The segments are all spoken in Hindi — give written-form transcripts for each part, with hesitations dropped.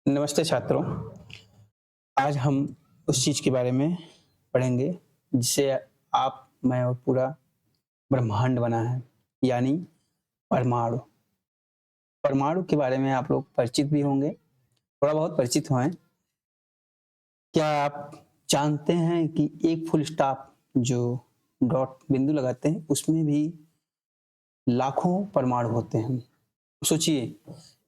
नमस्ते छात्रों। आज हम उस चीज़ के बारे में पढ़ेंगे जिससे आप, मैं और पूरा ब्रह्मांड बना है, यानी परमाणु। परमाणु के बारे में आप लोग परिचित भी होंगे, थोड़ा बहुत परिचित हैं। क्या आप जानते हैं कि एक फुल स्टॉप जो डॉट बिंदु लगाते हैं उसमें भी लाखों परमाणु होते हैं। सोचिए,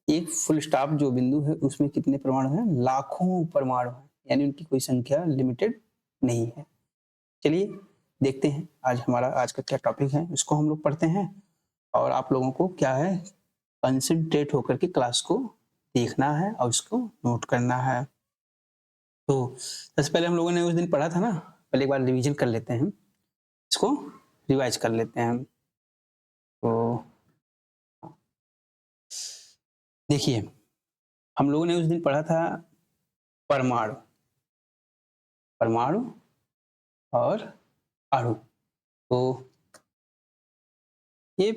एक फुल स्टॉप जो बिंदु है उसमें कितने परमाणु हैं? लाखों परमाणु हैं, यानी उनकी कोई संख्या लिमिटेड नहीं है। चलिए देखते हैं आज हमारा आज का क्या टॉपिक है, इसको हम लोग पढ़ते हैं और आप लोगों को क्या है, कंसंट्रेट होकर के क्लास को देखना है और इसको नोट करना है। तो सबसे पहले हम लोगों ने उस दिन पढ़ा था ना, पहले एक बार रिवीजन कर लेते हैं, इसको रिवाइज कर लेते हैं। तो देखिए, हम लोगों ने उस दिन पढ़ा था परमाणु, परमाणु और अणु। तो ये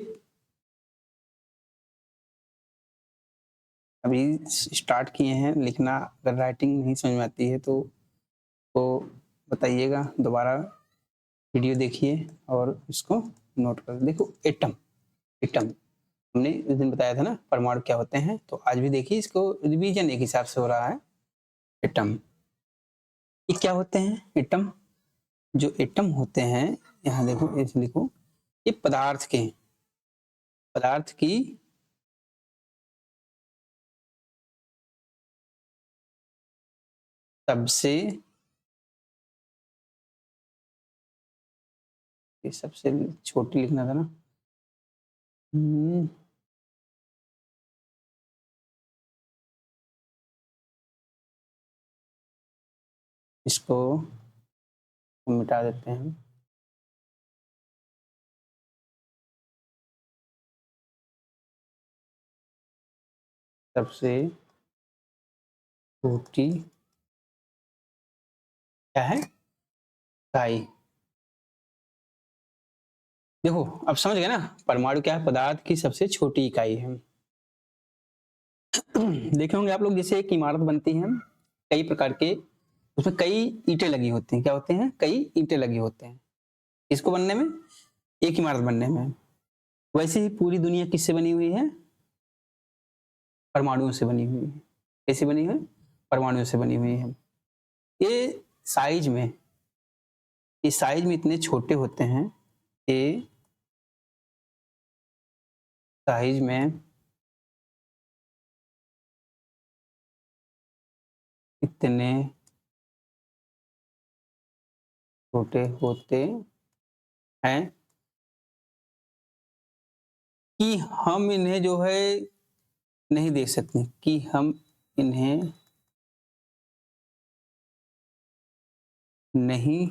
अभी स्टार्ट किए हैं लिखना, अगर राइटिंग नहीं समझ में आती है तो बताइएगा, दोबारा वीडियो देखिए और इसको नोट कर। देखो, एटम, एटम हमने उस दिन बताया था ना परमाणु क्या होते हैं, तो आज भी देखिए, इसको रिवीजन एक हिसाब से हो रहा है। एटम ये क्या होते हैं? एटम, जो एटम होते हैं, यहाँ देखो, ऐसे लिखो, ये पदार्थ के, पदार्थ की सबसे, ये सबसे छोटी लिखना था ना, इसको मिटा देते हैं। सबसे छोटी क्या है? इकाई। देखो, अब समझ गए ना, परमाणु क्या है? पदार्थ की सबसे छोटी इकाई है। देखे होंगे आप लोग, जैसे एक इमारत बनती है कई प्रकार के, उसमें कई ईंटें लगी होती हैं। क्या होते हैं? कई ईंटें लगी होते हैं इसको बनने में, एक इमारत बनने में। वैसे ही पूरी दुनिया किससे बनी हुई है? परमाणुओं से बनी हुई है। कैसे बनी है? परमाणुओं से बनी हुई है। ये साइज में, ये साइज में इतने छोटे होते हैं, ये साइज में इतने छोटे होते हैं कि हम इन्हें जो है नहीं देख सकते, कि हम इन्हें नहीं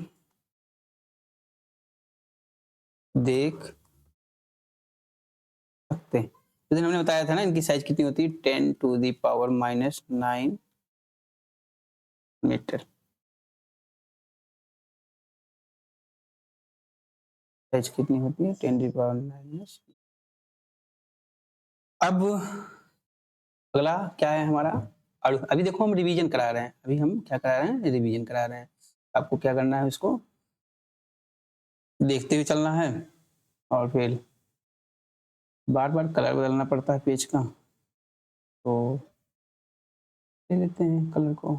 देख सकते। तो दिन हमने बताया था ना, इनकी साइज कितनी होती है? 10⁻⁹ मीटर। साइज कितनी होती है? 10⁻⁹। अब अगला क्या है हमारा? और अभी देखो, हम रिवीजन करा रहे हैं, अभी हम क्या करा रहे हैं? रिवीजन करा रहे हैं। आपको क्या करना है? इसको देखते हुए चलना है और फिर बार बार कलर बदलना पड़ता है पेज का, तो ले लेते हैं कलर को।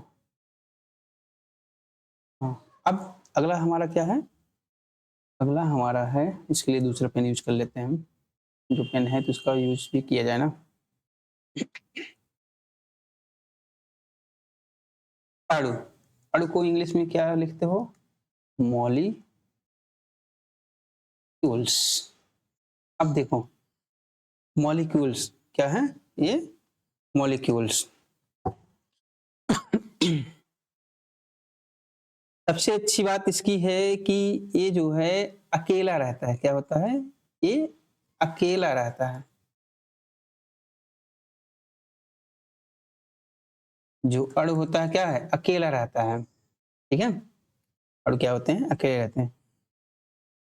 हाँ, अब अगला हमारा क्या है? अगला हमारा है, इसके लिए दूसरा पेन यूज कर लेते हैं हम। जो पेन है तो उसका यूज भी किया जाए ना। अणु, अणु को इंग्लिश में क्या लिखते हो? मॉलिक्यूल्स। अब देखो, मॉलिक्यूल्स क्या है? ये मॉलिक्यूल्स। सबसे अच्छी बात इसकी है कि ये जो है अकेला रहता है। क्या होता है? ये अकेला रहता है। जो अणु होता है क्या है? अकेला रहता है। ठीक है, अणु क्या होते हैं? अकेले रहते हैं।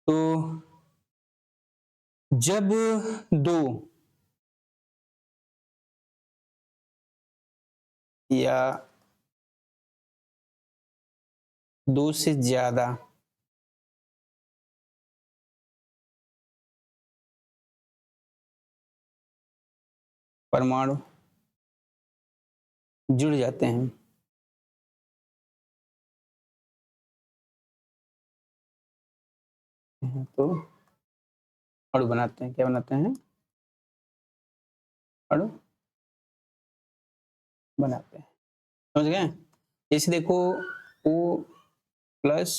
तो जब दो या दो से ज्यादा परमाणु जुड़ जाते हैं तो अणु बनाते हैं। क्या बनाते हैं? अणु बनाते हैं। समझ गए? जैसे देखो O प्लस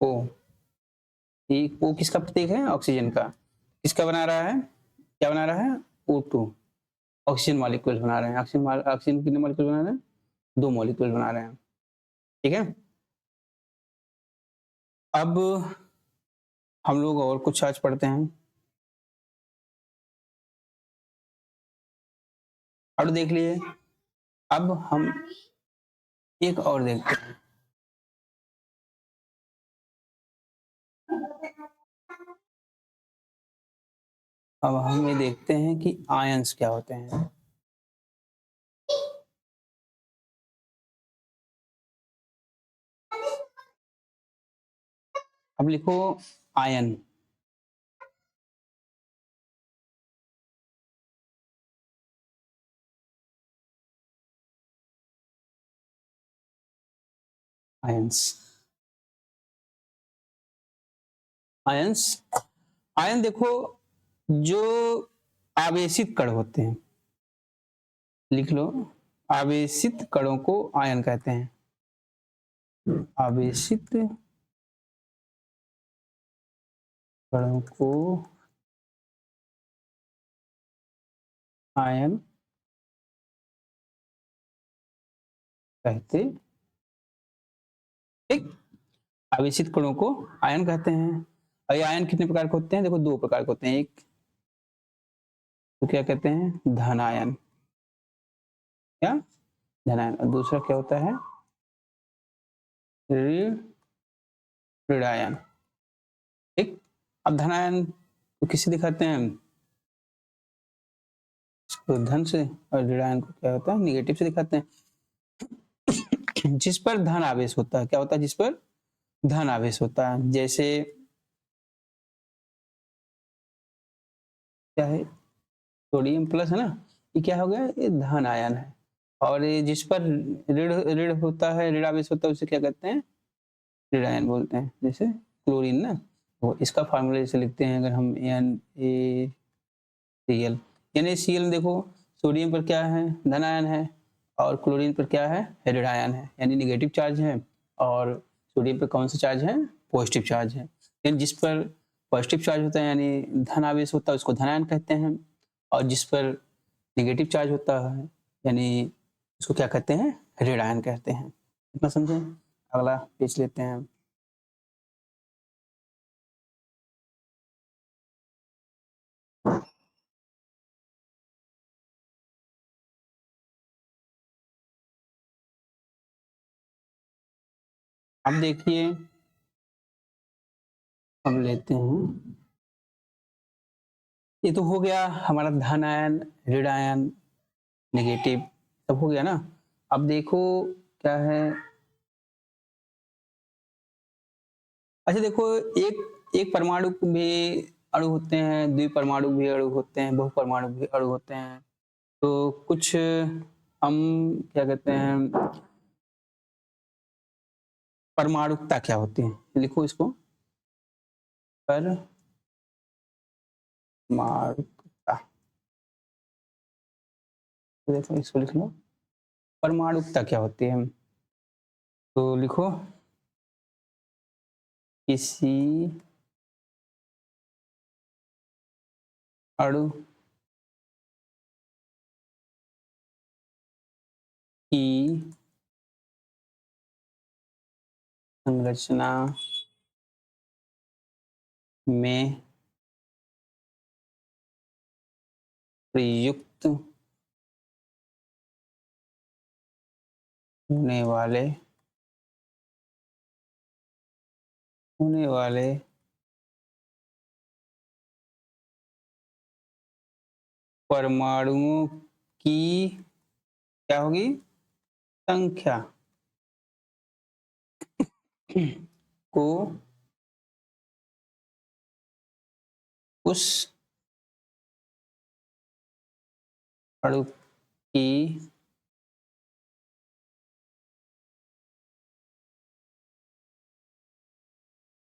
O, ये O किसका प्रतीक है? ऑक्सीजन का। किसका बना रहा है? क्या बना रहा है? O2, ऑक्सीजन मॉलिक्यूल बना रहे हैं। ऑक्सीजन कितने मॉलिक्यूल बना रहे हैं? 2 मॉलिक्यूल बना रहे हैं। ठीक है, अब हम लोग और कुछ आज पढ़ते हैं। अणु देख लिए, अब हम एक और देखते हैं। अब हम ये देखते हैं कि आयंस क्या होते हैं। अब लिखो आयन। आयंस, आयंस, आयन देखो जो आवेशित कण होते हैं, लिख लो, आवेशित कणों को आयन कहते हैं। आवेशित कणों को आयन कहते, ठीक, आवेशित कणों को आयन कहते हैं। और ये आयन कितने प्रकार के होते हैं? देखो 2 प्रकार के होते हैं। एक तो क्या कहते हैं? धन आयन। क्या? धन आयन। और दूसरा क्या होता है? ऋण आयन। ठीक, अब धन आयन को किससे दिखाते हैं? इसको धन से, और ऋण आयन को क्या होता है? निगेटिव से दिखाते हैं। जिस पर धन आवेश होता है। क्या होता है? जिस पर धन आवेश होता है। जैसे क्या है? सोडियम प्लस है ना, ये क्या हो गया? ये धन आयन है। और ये जिस पर ऋण ऋण होता है, ऋण आवेश होता है, उसे क्या कहते हैं? ऋण आयन बोलते हैं। जैसे क्लोरीन ना, तो इसका फार्मूला जैसे लिखते हैं अगर हम NaCl, NaCl देखो, सोडियम पर क्या है? धन आयन है, और क्लोरीन पर क्या है? ऋण आयन है, यानी निगेटिव चार्ज है। और सोडियम पर कौन सा चार्ज है? पॉजिटिव चार्ज है। यानी जिस पर पॉजिटिव चार्ज होता है यानी धन आवेश होता है, उसको धन आयन कहते हैं। और जिस पर नेगेटिव चार्ज होता है यानी उसको क्या कहते हैं? ऋण आयन कहते हैं। इतना समझे? अगला पेज लेते हैं। अब देखिए, अब लेते हैं, ये तो हो गया हमारा धन आयन, ऋण आयन, नेगेटिव, सब हो गया ना। अब देखो क्या है, अच्छा देखो, एक एक परमाणु भी अणु होते हैं, द्विपरमाणु भी अणु होते हैं, बहुपरमाणु भी अणु होते हैं। तो कुछ हम क्या कहते हैं, परमाणुकता क्या होती है? लिखो इसको, परमाणुकता। देखो इसको लिख लो, परमाणुकता क्या होती है? तो लिखो, किसी अणु की संरचना में प्रयुक्त होने वाले होने वाले परमाणुओं की क्या होगी? संख्या को उस अणु की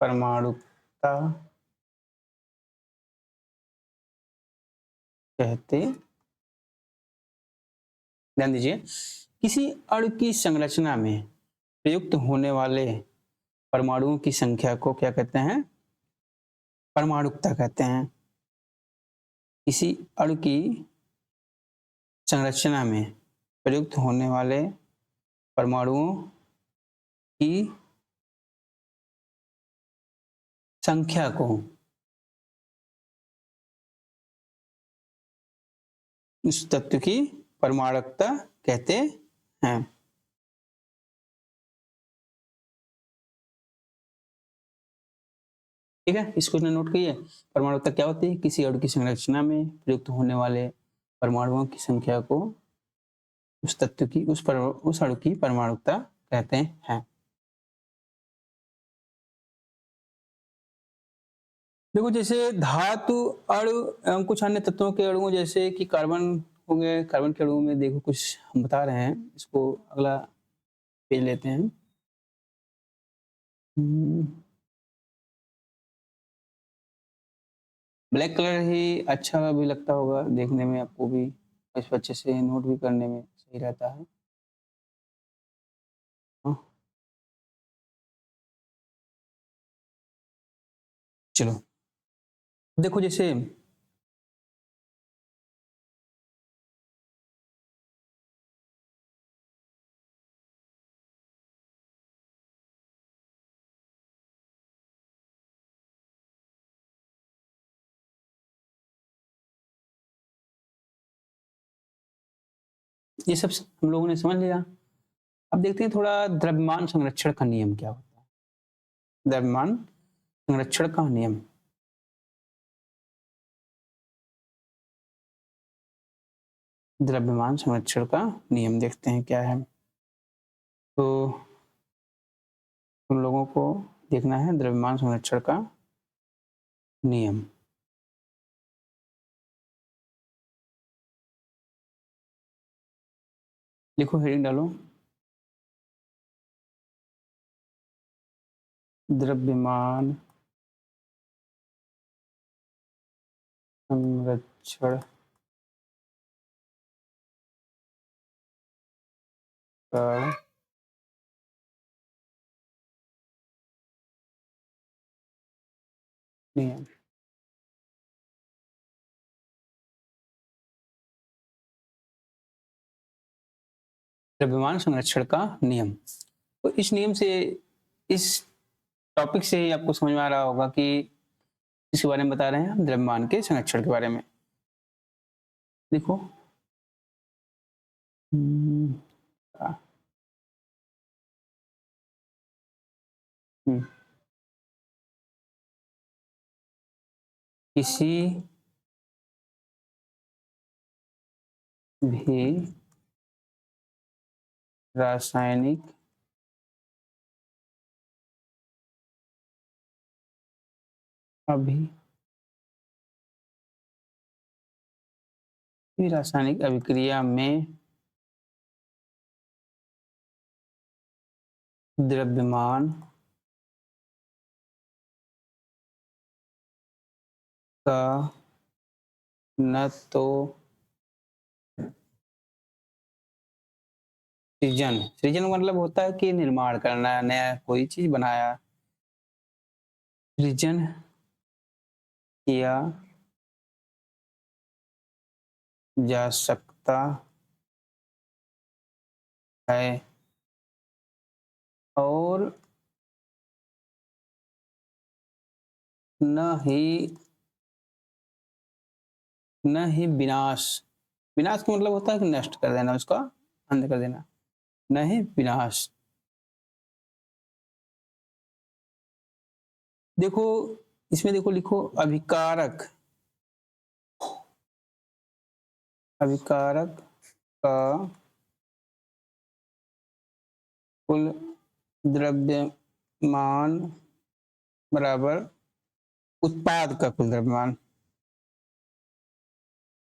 परमाणुकता कहते, ध्यान दीजिए, किसी अणु की संरचना में प्रयुक्त होने वाले परमाणुओं की संख्या को क्या कहते हैं? परमाणुकता कहते हैं। किसी अणु की संरचना में प्रयुक्त होने वाले परमाणुओं की संख्या को उस तत्व की परमाणुकता कहते हैं। ठीक है, इस क्वेश्चन नोट कीजिए। परमाणुकता क्या होती है? किसी अणु की संरचना में प्रयुक्त होने वाले परमाणुओं की संख्या को उस तत्व की उस अणु की परमाणुकता कहते हैं। देखो, जैसे धातु अणु एवं कुछ अन्य तत्वों के अणुओं जैसे कि कार्बन हो गए, कार्बन के अणुओं में देखो कुछ हम बता रहे हैं। इसको अगला पेज लेते हैं। ब्लैक कलर ही अच्छा भी लगता होगा देखने में आपको भी, इसको अच्छे से नोट भी करने में सही रहता है। हाँ। चलो देखो, जैसे ये सब हम लोगों ने समझ लिया। अब देखते हैं थोड़ा द्रव्यमान संरक्षण का नियम क्या होता है। द्रव्यमान संरक्षण का नियम, द्रव्यमान संरक्षण का नियम देखते हैं क्या है। तो तुम लोगों को देखना है द्रव्यमान संरक्षण का नियम। लिखो, हेडिंग डालो, द्रव्यमान संरक्षण का नियम। द्रव्यमान संरक्षण का नियम, तो इस नियम से, इस टॉपिक से ही आपको समझ में आ रहा होगा कि इसके बारे में बता रहे हैं हम, द्रव्यमान के संरक्षण के बारे में। देखो, आ, किसी भी रासायनिक रासायनिक अभिक्रिया में द्रव्यमान का न तो सृजन, सृजन मतलब होता है कि निर्माण करना, नया कोई चीज बनाया, सृजन किया जा सकता है, और न ही विनाश, विनाश का मतलब होता है कि नष्ट कर देना, उसका अंत कर देना, न ही विनाश। देखो इसमें, देखो लिखो, अभिकारक, अभिकारक का कुल द्रव्यमान बराबर उत्पाद का कुल द्रव्यमान,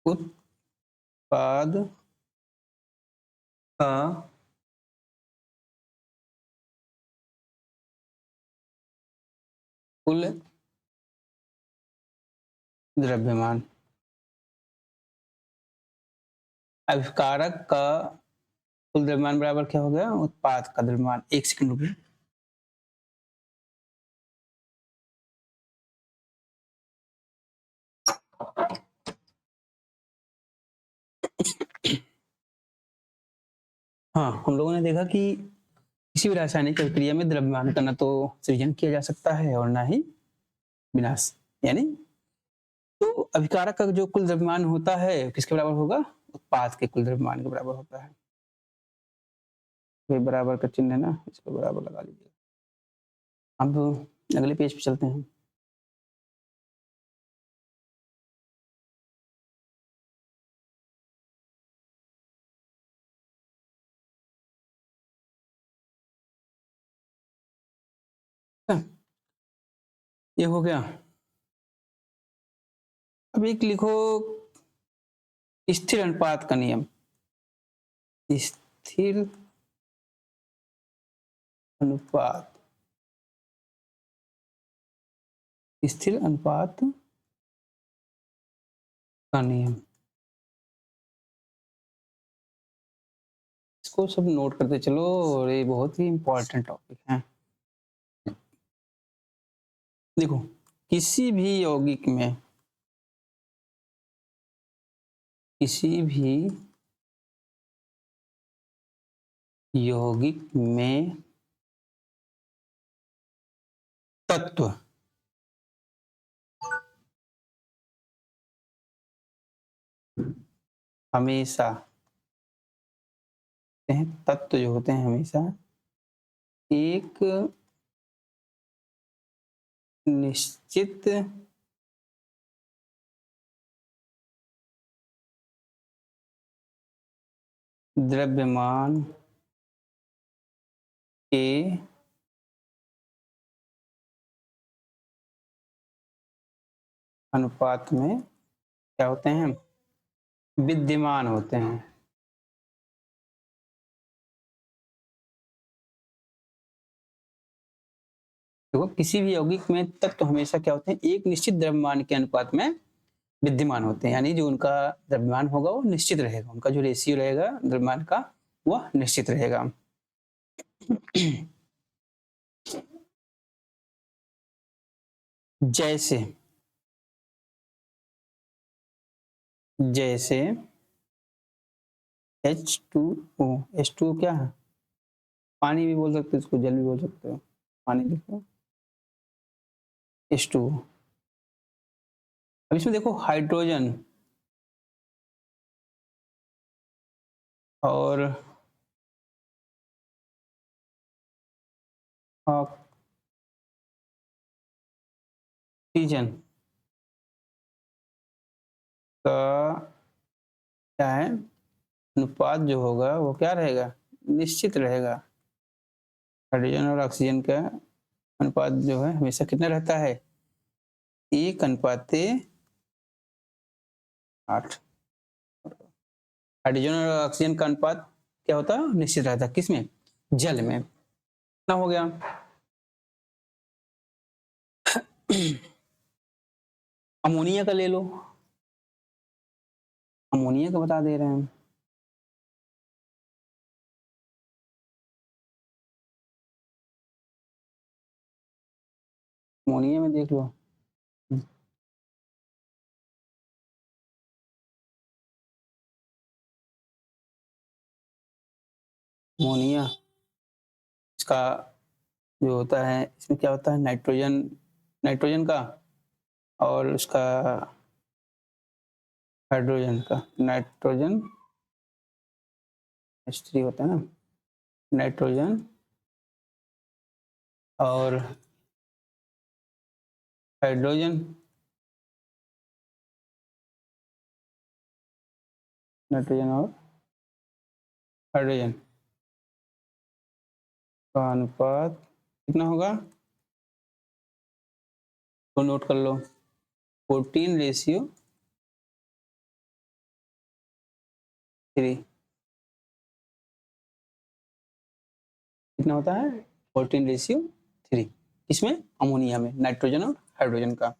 उत्पाद का कुल द्रव्यमान। आविष्कारक का कुल द्रव्यमान बराबर क्या हो गया? उत्पाद का द्रव्यमान। एक सेकंड रुकिए। हाँ, हम लोगों ने देखा कि किसी भी रासायनिक प्रक्रिया में द्रव्यमान का न तो सृजन किया जा सकता है और ना ही विनाश। यानी तो अभिकारक का जो कुल द्रव्यमान होता है किसके बराबर होगा? उत्पाद के कुल द्रव्यमान के बराबर होता है। ये बराबर का चिन्ह है ना, इसको बराबर लगा लीजिए। अब अगले पेज पे चलते हैं। ये हो गया। अब एक लिखो स्थिर अनुपात का नियम। स्थिर अनुपात, स्थिर अनुपात का नियम, इसको सब नोट करते चलो और ये बहुत ही इंपॉर्टेंट टॉपिक है। देखो, किसी भी यौगिक में, किसी भी यौगिक में तत्व हमेशा, तत्व जो होते हैं हमेशा एक निश्चित द्रव्यमान के अनुपात में क्या होते हैं? विद्यमान होते हैं। देखो, किसी भी यौगिक में तत्व हमेशा क्या होते हैं? एक निश्चित द्रव्यमान के अनुपात में विद्यमान होते हैं। यानी जो उनका द्रव्यमान होगा वो निश्चित रहेगा, उनका जो रेशियो रहेगा द्रव्यमान का वह निश्चित रहेगा। जैसे जैसे H2O, H2O क्या है? पानी भी बोल सकते हो इसको, जल भी बोल सकते हो। पानी लिखो H2O। अब इसमें देखो हाइड्रोजन और ऑक्सीजन का क्या है? अनुपात जो होगा वो क्या रहेगा? निश्चित रहेगा। हाइड्रोजन और ऑक्सीजन का अनुपात जो है हमेशा कितना रहता है? 1:8। हाइड्रोजन और ऑक्सीजन का अनुपात क्या होता है? निश्चित रहता है। किसमें? जल में। कितना हो गया? अमोनिया का ले लो, अमोनिया का बता दे रहे हैं। अमोनिया में देख लो। अमोनिया, इसका जो होता है इसमें क्या होता है? नाइट्रोजन, नाइट्रोजन का और उसका हाइड्रोजन का। नाइट्रोजन H3 होता है ना, नाइट्रोजन और हाइड्रोजन, नाइट्रोजन और हाइड्रोजन। का अनुपात कितना होगा, तो नोट कर लो 14:3 कितना होता है 14:3 इसमें अमोनिया में नाइट्रोजन और हाइड्रोजन का।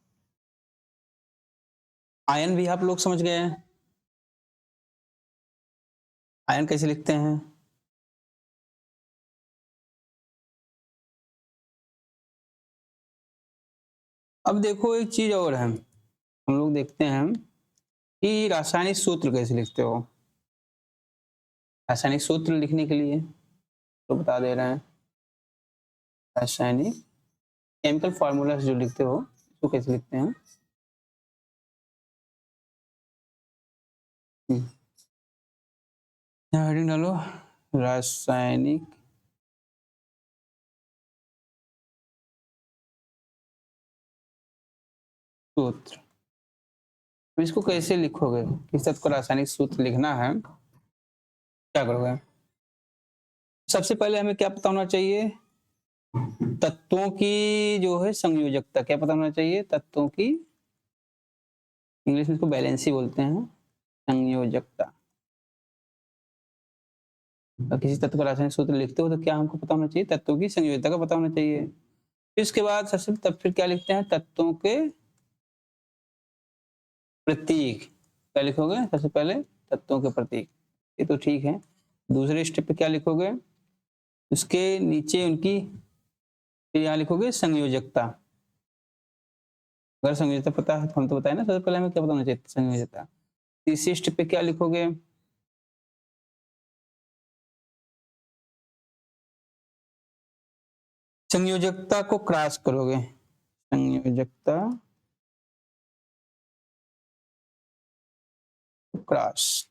आयन भी आप लोग समझ गए हैं, आयन कैसे लिखते हैं। अब देखो एक चीज और है, हम लोग देखते हैं कि रासायनिक सूत्र कैसे लिखते हो। रासायनिक सूत्र लिखने के लिए तो बता दे रहे हैं, रासायनिक केमिकल फार्मूला जो लिखते हो उसको कैसे लिखते हैं। हेडिंग डालो रासायनिक सूत्र। तो इसको कैसे लिखोगे, किस तत्व का रासायनिक सूत्र लिखना है, क्या करोगे। सबसे पहले हमें क्या पता होना चाहिए, तत्वों की जो है संयोजकता क्या पता होना चाहिए, तत्वों की इंग्लिश में इसको बैलेंसी बोलते हैं, संयोजकता। और किसी तत्व का रासायनिक सूत्र लिखते हो तो क्या हमको पता होना चाहिए, तत्वों की संयोजकता का पता होना चाहिए। फिर इसके बाद सबसे तब फिर क्या लिखते हैं, तत्वों के प्रतीक। क्या लिखोगे सबसे पहले, तत्वों के प्रतीक, ये तो ठीक है। दूसरे स्टेप पे क्या लिखोगे, उसके नीचे उनकी, फिर यहाँ लिखोगे संयोजकता। अगर संयोजकता पता है तो हम तो बताए ना, सबसे पहले हमें क्या पता होना चाहिए, संयोजकता। तीसरे स्टेप पे क्या लिखोगे, संयोजकता को क्रॉस करोगे, संयोजकता क्रॉस,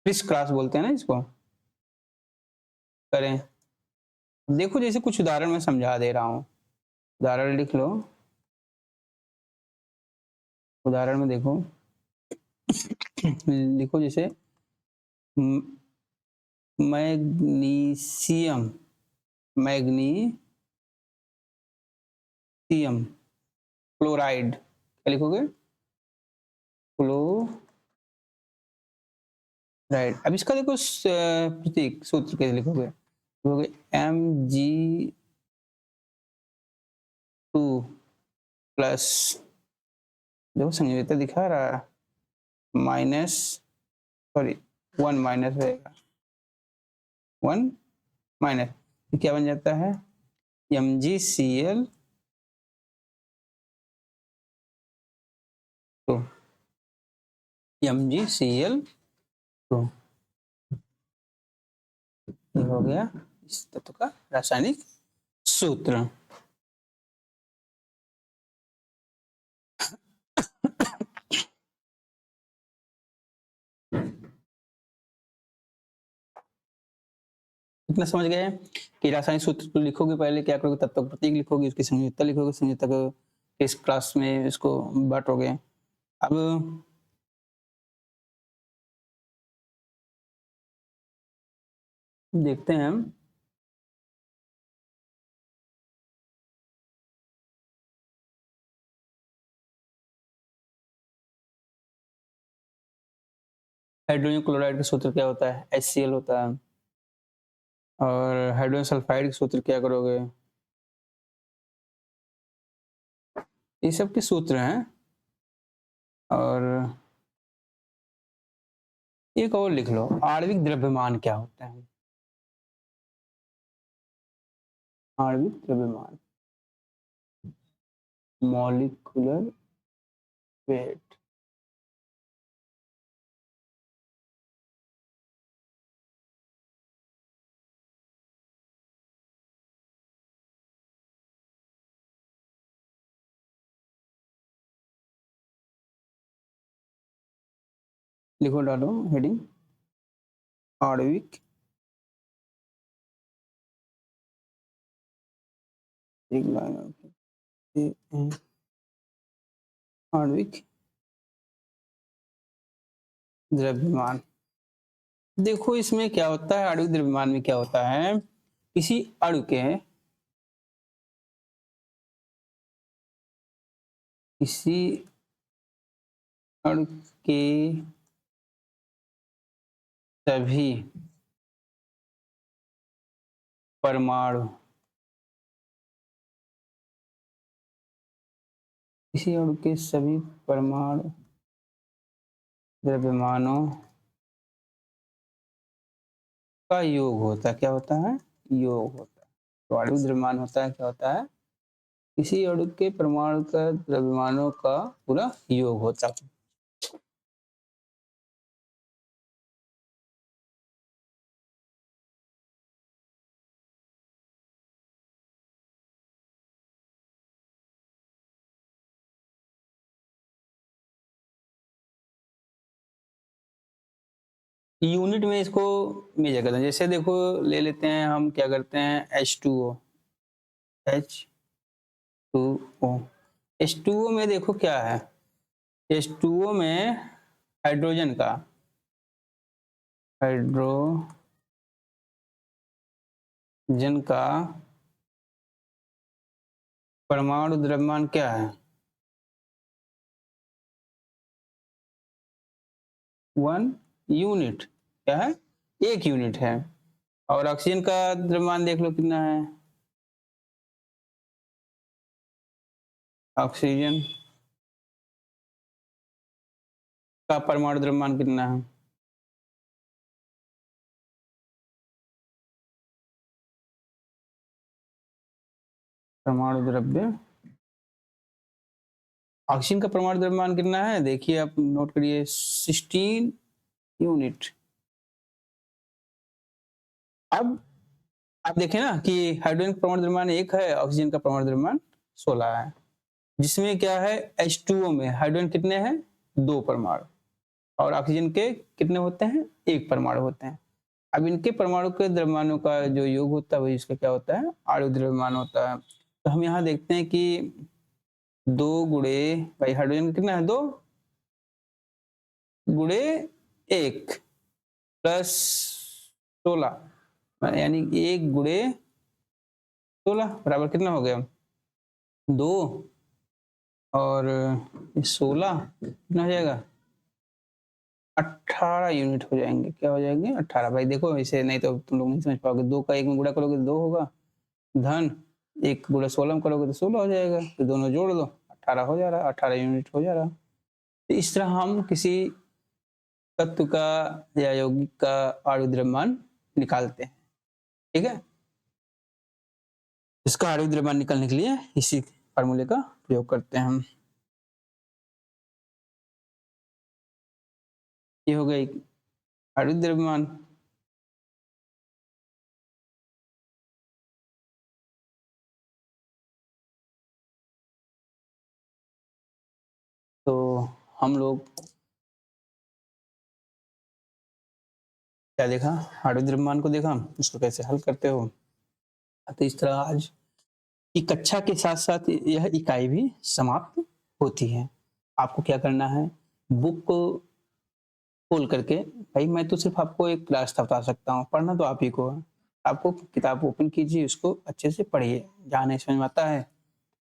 क्रिस क्रॉस बोलते हैं ना इसको, करें। देखो जैसे कुछ उदाहरण मैं समझा दे रहा हूँ, उदाहरण लिख लो, उदाहरण में देखो लिखो जैसे मैग्नीशियम, मैग्नीशियम क्लोराइड, क्या लिखोगे, क्लोराइड। अब इसका देखो प्रतीक सूत्र कैसे लिखोगे, लिखोगे Mg2 प्लस, देखो संयोजकता दिखा रहा है, माइनस, सॉरी 1 माइनस रहेगा, 1 माइनस, क्या बन जाता है MgCl, तो MgCl2, ये हो गया इस तत्व का रासायनिक सूत्र। इतना समझ गए कि रासायनिक सूत्र को लिखोगे, पहले क्या करोगे, तत्व का प्रतीक लिखोगे, उसकी संयोजकता लिखोगे, संयोजकता को इस क्लास में इसको बांटोगे। अब देखते हैं हम, हाइड्रोजन क्लोराइड का सूत्र क्या होता है, HCl होता है। और हाइड्रोजन सल्फाइड का सूत्र क्या करोगे, ये सब के सूत्र हैं। और एक और लिख लो, आणविक द्रव्यमान क्या होता है, आणविक द्रव्यमान, मॉलिक्यूलर वेट। लिखो, डालो हेडिंग आणविक आणविक द्रव्यमान। देखो इसमें क्या होता है, आणविक द्रव्यमान में क्या होता है, किसी अणु के किसी अणु के सभी परमाणु किसी अणु के सभी परमाणु द्रव्यमानों का योग होता है। क्या होता है? योग होता है। तो आणविक द्रव्यमान होता है, क्या होता है, किसी अणु के परमाणु का द्रव्यमानों का पूरा योग होता है। यूनिट में इसको मेजर करते हैं। जैसे देखो ले लेते हैं हम, क्या करते हैं, H2O, H2O, H2O में देखो क्या है, H2O में हाइड्रोजन का परमाणु द्रव्यमान क्या है, 1 यूनिट। क्या है? 1 यूनिट है। और ऑक्सीजन का द्रव्यमान देख लो कितना है, ऑक्सीजन का परमाणु द्रव्यमान कितना है, परमाणु द्रव्य, ऑक्सीजन का परमाणु द्रव्यमान कितना है, देखिए आप नोट करिए, 16 यूनिट। अब आप देखें ना कि हाइड्रोजन का परमाणु द्रव्यमान 1 है, ऑक्सीजन का परमाणु द्रव्यमान 16 है, जिसमें क्या है, H2O में हाइड्रोजन कितने हैं, 2 परमाणु, और ऑक्सीजन के कितने होते हैं, 1 परमाणु होते हैं। अब इनके परमाणु के द्रव्यमानों का जो योग होता है वही इसका क्या होता है, आणविक द्रव्यमान होता है। तो हम यहाँ देखते हैं कि 2 गुणे, भाई हाइड्रोजन कितना है, 2 गुणे 1 प्लस 16, यानी 1 गुणे 16 बराबर कितना हो गया, 2, और 16 कितना हो जाएगा, 18 यूनिट हो जाएंगे। क्या हो जाएंगे, 18। भाई देखो इसे नहीं तो तुम लोग नहीं समझ पाओगे, 2 का 1 में गुणा करोगे तो 2 होगा, धन 1 गुणा 16 में करोगे तो 16 हो जाएगा, तो दोनों जोड़ दो, 18 हो जा रहा, 18 यूनिट हो जा रहा। तो इस तरह हम किसी तत्व का या यौगिक का आणविक द्रव्यमान निकालते हैं। ठीक है, इसका आणविक द्रव्यमान निकालने के लिए इसी फार्मूले का प्रयोग करते हैं हम। ये हो गई आणविक द्रव्यमान। तो हम लोग क्या देखा, आणविक द्रव्यमान को देखा, उसको कैसे हल करते हो। तो इस तरह आज की कक्षा के साथ साथ यह इकाई भी समाप्त होती है। आपको क्या करना है, बुक को खोल करके, भाई मैं तो सिर्फ आपको एक रास्ता बता सकता हूँ, पढ़ना तो आप ही को है। आपको किताब ओपन कीजिए, उसको अच्छे से पढ़िए, जहाँ नहीं समझ में आता है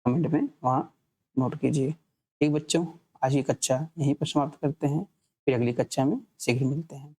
कमेंट में वहाँ नोट कीजिए। ठीक बच्चों, आज की कक्षा यहीं पर समाप्त करते हैं, फिर अगली कक्षा में शीघ्र मिलते हैं।